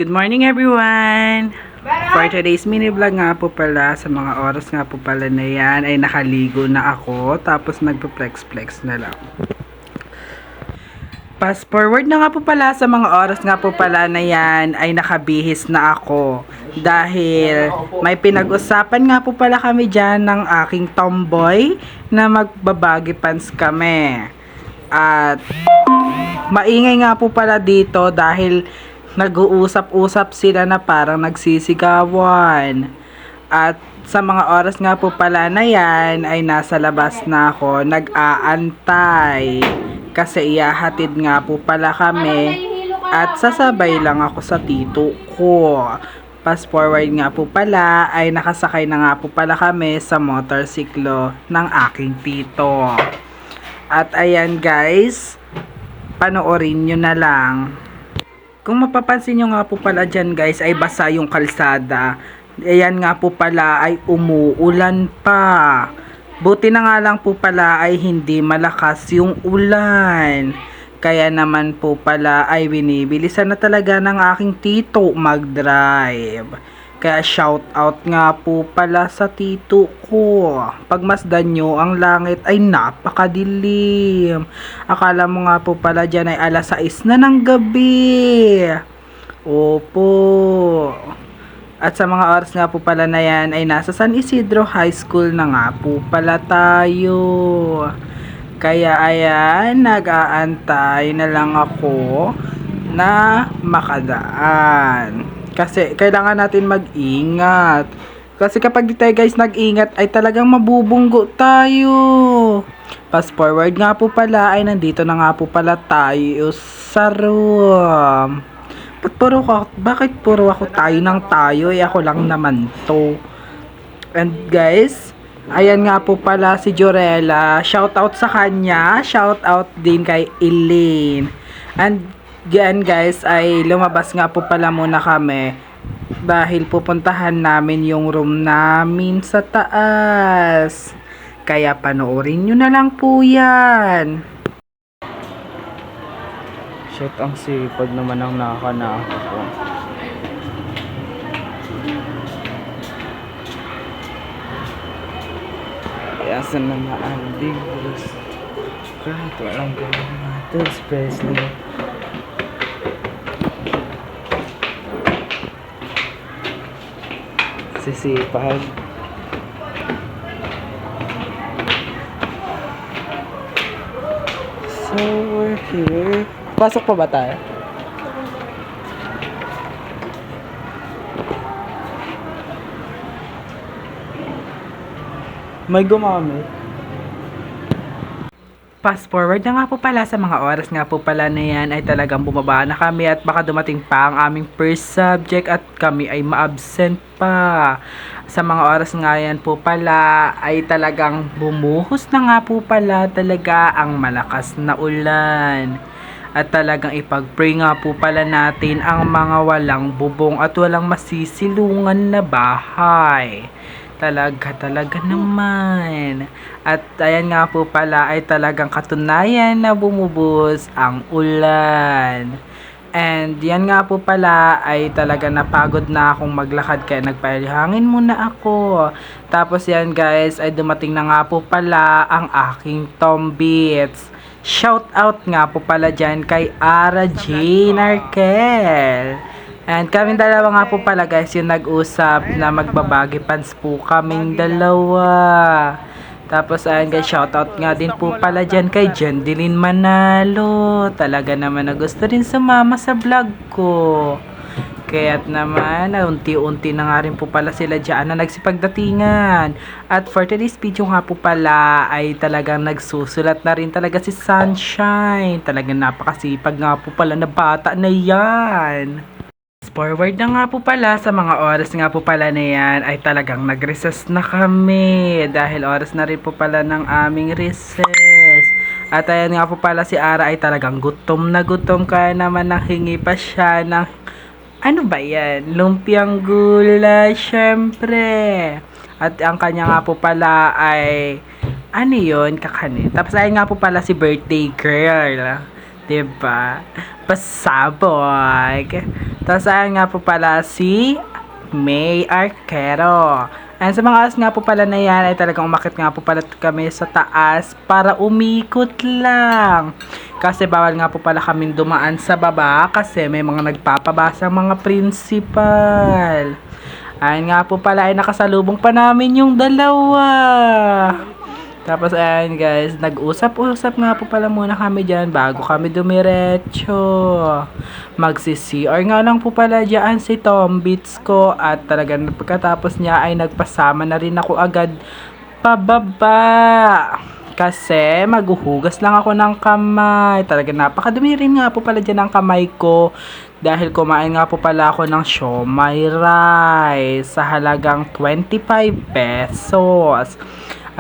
Good morning everyone! For today's mini vlog nga po pala, sa mga oras nga po pala na yan ay nakaligo na ako, tapos nagpa-flex-flex na lang. Fast forward na nga po pala, sa mga oras nga po pala na yan ay nakabihis na ako. Dahil may pinag-usapan nga po pala kami dyan ng aking tomboy na magbabaggy pants kami. At maingay nga po pala dito dahil nag-uusap-usap sila na parang nagsisigawan. At sa mga oras nga po pala na yan ay nasa labas na ako nag-aantay. Kasi ihahatid nga po pala kami at sasabay lang ako sa tito ko. Fast forward nga po pala ay nakasakay na nga po pala kami sa motorsiklo ng aking tito. At ayan guys, panoorin nyo na lang. Kung mapapansin nyo nga po pala dyan guys ay basa yung kalsada. Ayan nga po pala ay umuulan pa. Buti na nga lang po pala ay hindi malakas yung ulan. Kaya naman po pala ay binibilisan na talaga ng aking tito mag-drive. Kaya shout out nga po pala sa tito ko. Pagmasdan nyo, ang langit ay napakadilim. Akala mo nga po pala dyan ay alas 6 na ng gabi. Opo. At sa mga oras nga po pala na yan ay nasa San Isidro High School na nga po pala tayo. Kaya ayan, nag-aantay na lang ako na makadaan. Kasi kailangan natin mag-ingat. Kasi kapag di tayo guys nag-ingat ay talagang mabubunggo tayo. Fast forward nga po pala ay nandito na nga po pala tayo sa room. Bakit puro ako tayo ng tayo? Eh ako lang naman to. And guys, ayan nga po pala si Jorella. Shout out sa kanya. Shout out din kay Elaine. And yan guys ay lumabas nga po pala muna kami dahil pupuntahan namin yung room namin sa taas. Kaya panoorin nyo na lang po yan. Shit, ang sipag naman ang nakanako ko. Kaya saan na maanding kahit walang gawin natin especially sisipag. So we're here. Pasok pa ba tayo? May gumamit. Fast forward na nga po pala, sa mga oras nga po pala na yan ay talagang bumaba na kami at baka dumating pa ang aming first subject at kami ay ma-absent pa. Sa mga oras nga yan po pala ay talagang bumuhos na nga po pala talaga ang malakas na ulan. At talagang ipag-pray nga po pala natin ang mga walang bubong at walang masisilungan na bahay. Talaga naman. At ayan nga po pala ay talagang katunayan na bumubuhos ang ulan. And yan nga po pala ay talaga napagod na akong maglakad kaya nagpahangin muna ako. Tapos yan guys ay dumating na nga po pala ang aking Tombits. Shout out nga po pala dyan kay Ara Jane Arkel. And kaming dalawa nga po pala guys yung nag-usap na magbabaggy pants po kaming dalawa. Tapos ayan guys, shoutout nga din po pala dyan kay Jendelyn Manalo. Talaga naman na gusto rin sumama sa vlog ko. Kaya't naman, unti-unti na nga rin po pala sila dyan na nagsipagdatingan. At for today's video nga po pala ay talagang nagsusulat na rin talaga si Sunshine. Talagang napakasipag nga po pala na bata na yan. Forward na nga po pala, sa mga oras nga po pala na yan ay talagang nag-recess na kami dahil oras na rin po pala ng aming recess. At ayan nga po pala si Ara ay talagang gutom na gutom kaya naman nanghingi pa siya ng ano ba yan? Lumpiang gulay syempre. At ang kanya nga po pala ay ano yun? Kakanin. Tapos ayan nga po pala si birthday girl. Diba? Pasabog. Tapos ayan nga po pala si May Arquero. And sa mga oras nga po pala na yan ay talagang umakit nga po pala kami sa taas para umikot lang. Kasi bawal nga po pala kaming dumaan sa baba kasi may mga nagpapabasa mga principal. Ayan nga po pala ay nakasalubong pa namin yung dalawa. Tapos ayan guys, nag-usap-usap nga po pala muna kami dyan bago kami dumiretso. Magsi-CR nga lang po pala dyan si Tom Beats ko at talagang pagkatapos niya ay nagpasama na rin ako agad pababa. Kasi maghuhugas lang ako ng kamay. Talagang napakadumi rin nga po pala dyan ang kamay ko. Dahil kumain nga po pala ako ng siomai rice sa halagang 25 pesos.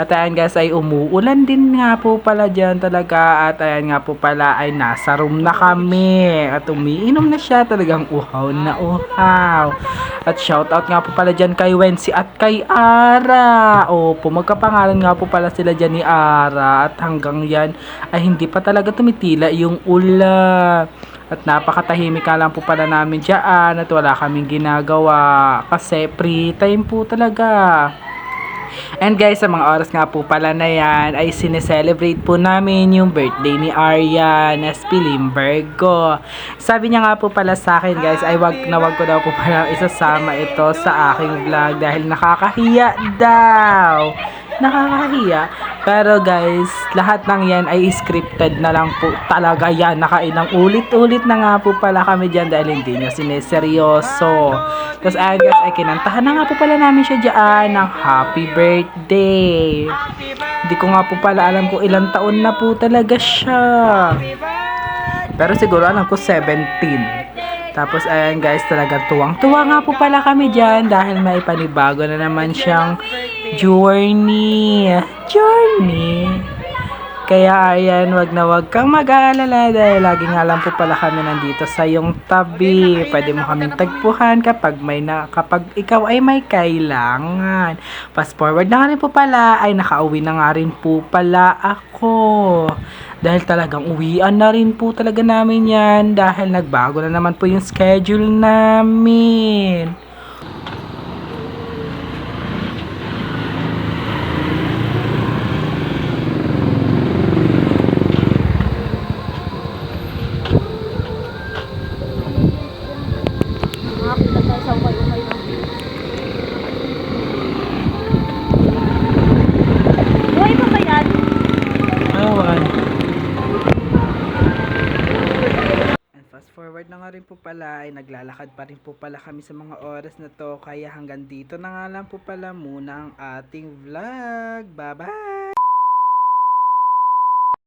At ayan guys ay umuulan din nga po pala dyan talaga. At ayan nga po pala ay nasa room na kami. At umiinom na siya, talagang uhaw na uhaw. At shoutout nga po pala dyan kay Wency at kay Ara. Opo, magkapangalan nga po pala sila dyan ni Ara. At hanggang yan ay hindi pa talaga tumitila yung ulan. At napakatahimik ka lang po pala namin dyan at wala kaming ginagawa. Kasi free time po talaga. And guys, sa mga oras nga po pala na yan, ay sineselebrate po namin yung birthday ni Aryan Espilimbergo. Sabi niya nga po pala sa akin guys, ay wag ko daw po pala isasama ito sa aking vlog dahil nakakahiya daw. Nakakahiya. Pero guys, lahat ng yan ay scripted na lang po talaga yan. Nakailang ulit-ulit na nga po pala kami dyan dahil hindi niya sineseryoso. Tapos ayan guys, ay kinantahan na nga po pala namin siya dyan ng happy birthday. Hindi ko nga po pala alam kung ilang taon na po talaga siya. Pero siguro alam ko 17. Tapos ayan guys, talagang tuwang-tuwa nga po pala kami dyan dahil may panibago na naman siyang journey. Kaya ayan, wag na wag kang mag-aalala dahil lagi nga lang po pala kami nandito sa iyong tabi. Pwede mo kaming tagpuhan kapag ikaw ay may kailangan. Fast forward na nga rin po pala ay nakauwi na nga rin po pala ako. Dahil talagang uwian na rin po talaga namin yan dahil nagbago na naman po yung schedule namin. Buhay pa ba yan? Awan. And fast forward na nga rin po pala ay naglalakad pa rin po pala kami sa mga oras na to kaya hanggang dito na nga lang po pala muna ang ating vlog. Bye bye!